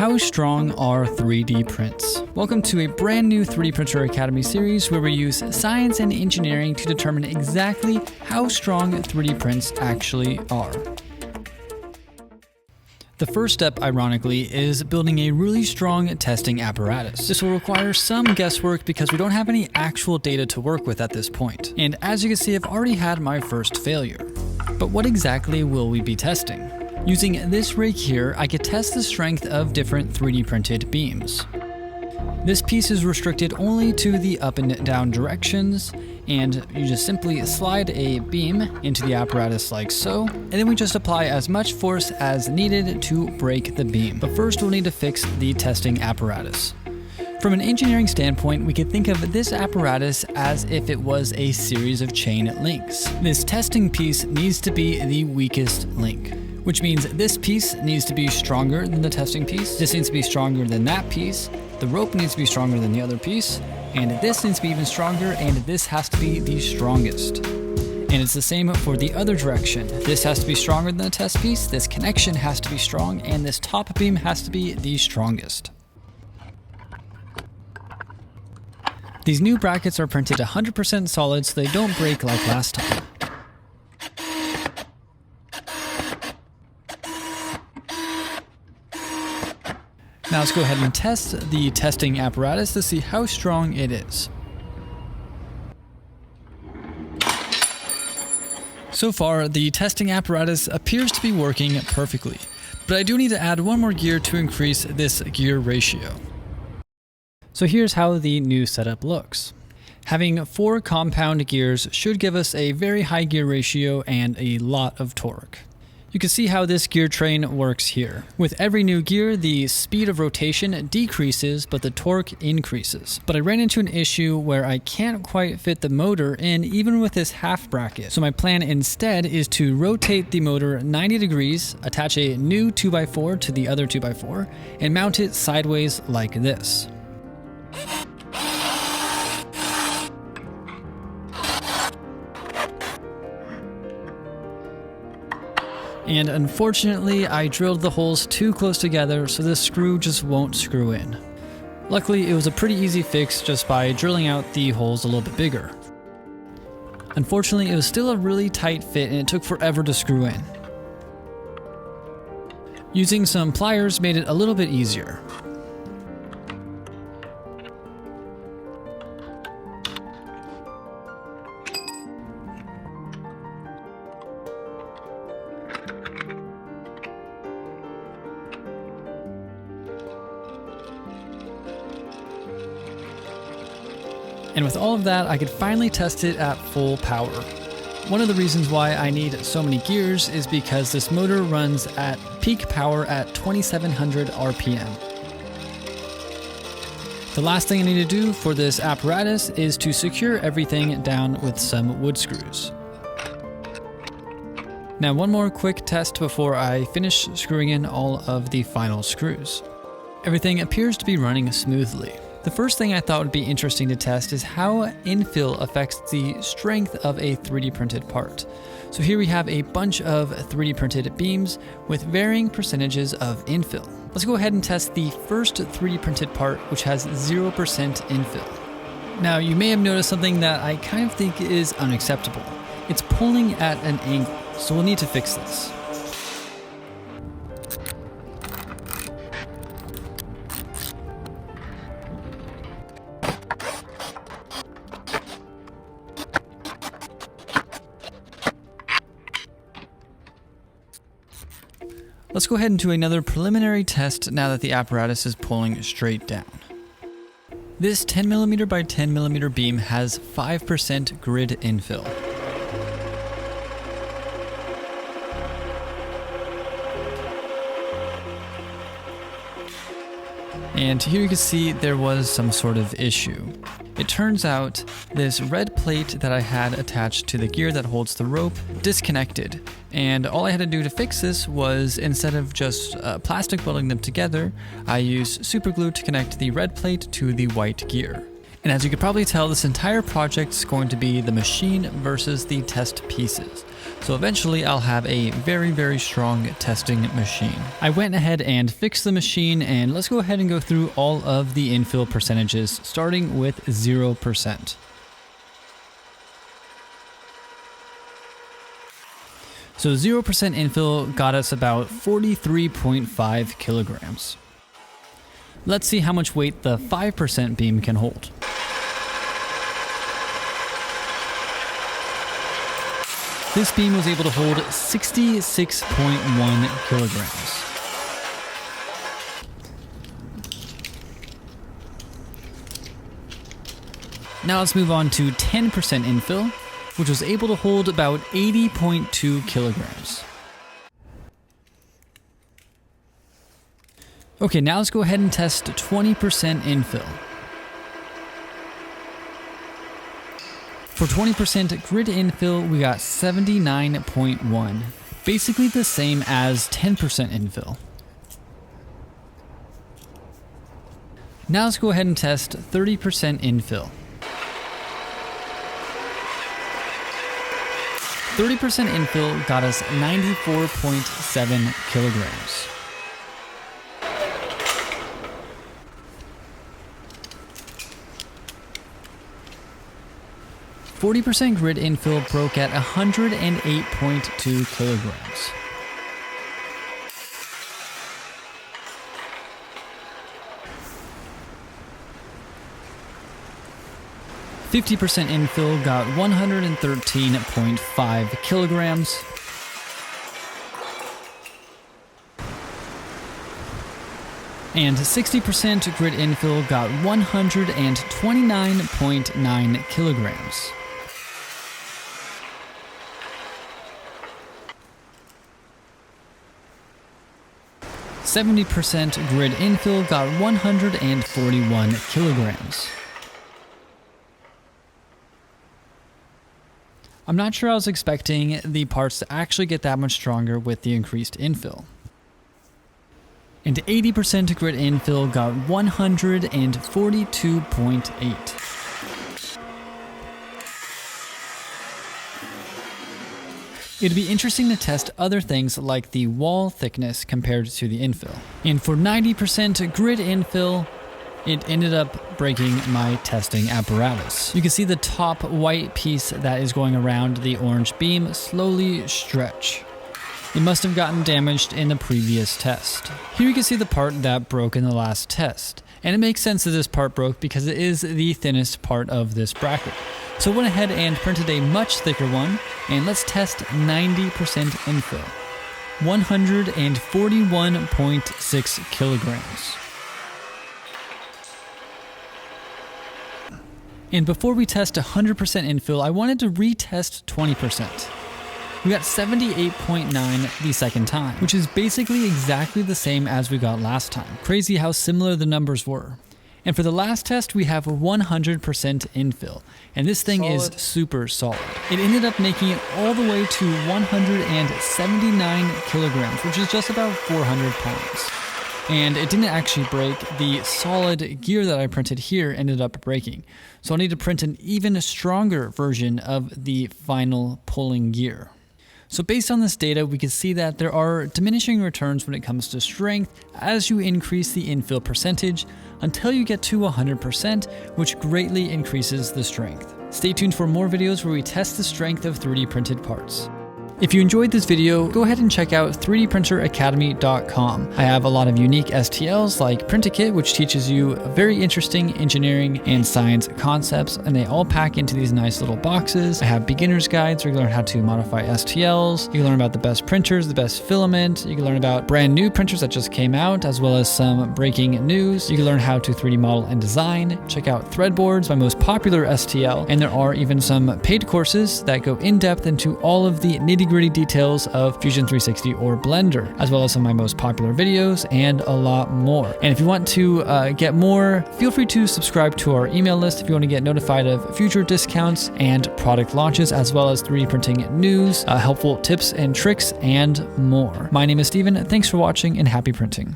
How strong are 3D prints? Welcome to a brand new 3D Printer Academy series where we use science and engineering to determine exactly how strong 3D prints actually are. The first step, ironically, is building a really strong testing apparatus. This will require some guesswork because we don't have any actual data to work with at this point. And as you can see, I've already had my first failure. But what exactly will we be testing? Using this rig here, I could test the strength of different 3D printed beams. This piece is restricted only to the up and down directions, and you just simply slide a beam into the apparatus like so, and then we just apply as much force as needed to break the beam. But first we'll need to fix the testing apparatus. From an engineering standpoint, we could think of this apparatus as if it was a series of chain links. This testing piece needs to be the weakest link, which means this piece needs to be stronger than the testing piece, this needs to be stronger than that piece, the rope needs to be stronger than the other piece, and this needs to be even stronger, and this has to be the strongest. And it's the same for the other direction. This has to be stronger than the test piece, this connection has to be strong, and this top beam has to be the strongest. These new brackets are printed 100% solid so they don't break like last time. Now let's go ahead and test the testing apparatus to see how strong it is. So far, the testing apparatus appears to be working perfectly, but I do need to add one more gear to increase this gear ratio. So here's how the new setup looks. Having 4 compound gears should give us a very high gear ratio and a lot of torque. You can see how this gear train works here. With every new gear, the speed of rotation decreases, but the torque increases. But I ran into an issue where I can't quite fit the motor in even with this half bracket. So my plan instead is to rotate the motor 90 degrees, attach a new 2x4 to the other 2x4, and mount it sideways like this. And unfortunately, I drilled the holes too close together, so this screw just won't screw in. Luckily, it was a pretty easy fix just by drilling out the holes a little bit bigger. Unfortunately, it was still a really tight fit and it took forever to screw in. Using some pliers made it a little bit easier. And with all of that, I could finally test it at full power. One of the reasons why I need so many gears is because this motor runs at peak power at 2700 RPM. The last thing I need to do for this apparatus is to secure everything down with some wood screws. Now one more quick test before I finish screwing in all of the final screws. Everything appears to be running smoothly. The first thing I thought would be interesting to test is how infill affects the strength of a 3D printed part. So here we have a bunch of 3D printed beams with varying percentages of infill. Let's go ahead and test the first 3D printed part, which has 0% infill. Now you may have noticed something that I kind of think is unacceptable. It's pulling at an angle, so we'll need to fix this. Let's go ahead and do another preliminary test now that the apparatus is pulling straight down. This 10mm by 10mm beam has 5% grid infill. And here you can see there was some sort of issue. It turns out this red plate that I had attached to the gear that holds the rope disconnected. And all I had to do to fix this was, instead of just plastic welding them together, I used super glue to connect the red plate to the white gear. And as you could probably tell, this entire project is going to be the machine versus the test pieces. So eventually I'll have a very strong testing machine. I went ahead and fixed the machine, and let's go ahead and go through all of the infill percentages, starting with 0%. So 0% infill got us about 43.5 kilograms. Let's see how much weight the 5% beam can hold. This beam was able to hold 66.1 kilograms. Now let's move on to 10% infill, which was able to hold about 80.2 kilograms. Okay, now let's go ahead and test 20% infill. For 20% grid infill, we got 79.1, basically the same as 10% infill. Now let's go ahead and test 30% infill. 30% infill got us 94.7 kilograms. %40 grid infill broke at 108.2 kilograms. %50 infill got 113.5 kilograms. And 60% grid infill got 129.9 kilograms. 70% grid infill got 141 kilograms. I'm not sure I was expecting the parts to actually get that much stronger with the increased infill. And 80% grid infill got 142.8. It'd be interesting to test other things like the wall thickness compared to the infill. And for 90% grid infill, it ended up breaking my testing apparatus. You can see the top white piece that is going around the orange beam slowly stretch. It must have gotten damaged in the previous test. Here you can see the part that broke in the last test. And it makes sense that this part broke because it is the thinnest part of this bracket. So I went ahead and printed a much thicker one, and let's test 90% infill. 141.6 kilograms. And before we test 100% infill, I wanted to retest 20%. We got 78.9 the second time, which is basically exactly the same as we got last time. Crazy how similar the numbers were. And for the last test, we have 100% infill, and this thing is super solid. It ended up making it all the way to 179 kilograms, which is just about 400 pounds. And it didn't actually break. The solid gear that I printed here ended up breaking. So I need to print an even stronger version of the final pulling gear. So based on this data, we can see that there are diminishing returns when it comes to strength as you increase the infill percentage until you get to 100%, which greatly increases the strength. Stay tuned for more videos where we test the strength of 3D printed parts. If you enjoyed this video, go ahead and check out 3dprinteracademy.com. I have a lot of unique STLs like Print-A-Kit, which teaches you very interesting engineering and science concepts, and they all pack into these nice little boxes. I have beginner's guides where you can learn how to modify STLs. You can learn about the best printers, the best filament. You can learn about brand new printers that just came out, as well as some breaking news. You can learn how to 3D model and design. Check out Threadboards, my most popular STL, and there are even some paid courses that go in depth into all of the nitty-gritty details of Fusion 360 or Blender, as well as some of my most popular videos and a lot more. And if you want to get more, feel free to subscribe to our email list if you want to get notified of future discounts and product launches, as well as 3D printing news, helpful tips and tricks, and more. My name is Steven. Thanks for watching and happy printing.